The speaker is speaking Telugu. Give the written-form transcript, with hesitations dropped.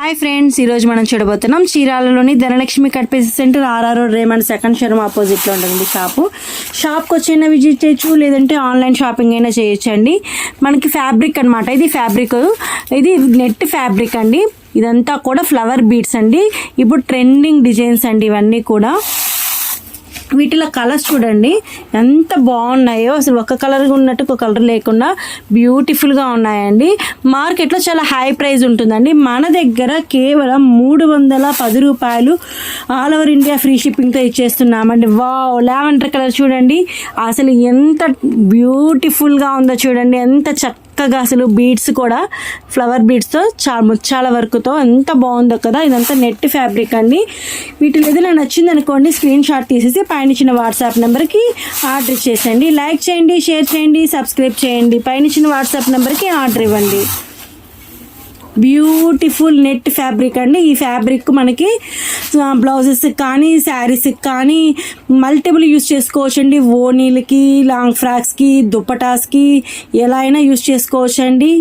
హాయ్ ఫ్రెండ్స్, ఈరోజు మనం చూడబోతున్నాం చీరాలలోని Dhanalakshmi cut pieces centre R R road Raymond second showroom ఆపోజిట్లో ఉంటుంది షాప్కి వచ్చైనా విజిట్ చేయొచ్చు, లేదంటే ఆన్లైన్ షాపింగ్ అయినా చేయొచ్చండి. మనకి ఫ్యాబ్రిక్ అనమాట, ఇది ఫ్యాబ్రిక్, ఇది నెట్ ఫ్యాబ్రిక్ అండి. ఇదంతా కూడా ఫ్లవర్ బీడ్స్ అండి. ఇప్పుడు ట్రెండింగ్ డిజైన్స్ అండి ఇవన్నీ కూడా. వీటిలో కలర్స్ చూడండి ఎంత బాగున్నాయో, అసలు ఒక కలర్ ఉన్నట్టు ఒక కలర్ లేకుండా బ్యూటిఫుల్గా ఉన్నాయండి. మార్కెట్లో చాలా హై ప్రైస్ ఉంటుందండి. మన దగ్గర కేవలం 310 రూపాయలు ఆల్ ఓవర్ ఇండియా ఫ్రీ షిప్పింగ్తో ఇచ్చేస్తున్నామండి. వావ్, లావెండర్ కలర్ చూడండి, అసలు ఎంత బ్యూటిఫుల్గా ఉందో చూడండి. ఎంత చక్కగా అసలు బీడ్స్ కూడా ఫ్లవర్ బీడ్స్తో ముచ్చాల వర్క్తో ఎంత బాగుందో కదా. ఇదంతా నెట్ ఫ్యాబ్రిక్ అండి. వీటిలో ఏదైనా నచ్చింది అనుకోండి, స్క్రీన్ షాట్ తీసేసి పైన ఇచ్చిన వాట్సాప్ నెంబర్కి ఆర్డర్ చేసేయండి. లైక్ చేయండి, షేర్ చేయండి, సబ్స్క్రైబ్ చేయండి. పైన ఇచ్చిన వాట్సాప్ నెంబర్కి ఆర్డర్ ఇవ్వండి. బ్యూటిఫుల్ నెట్ ఫ్యాబ్రిక్ అండి. ఈ ఫ్యాబ్రిక్ మనకి బ్లౌజెస్కి కానీ శారీస్కి కానీ మల్టిపుల్ యూస్ చేసుకోవచ్చండి. ఓనీలకి, లాంగ్ ఫ్రాక్స్కి, దుప్పటాస్కి ఎలా అయినా యూస్ చేసుకోవచ్చండి.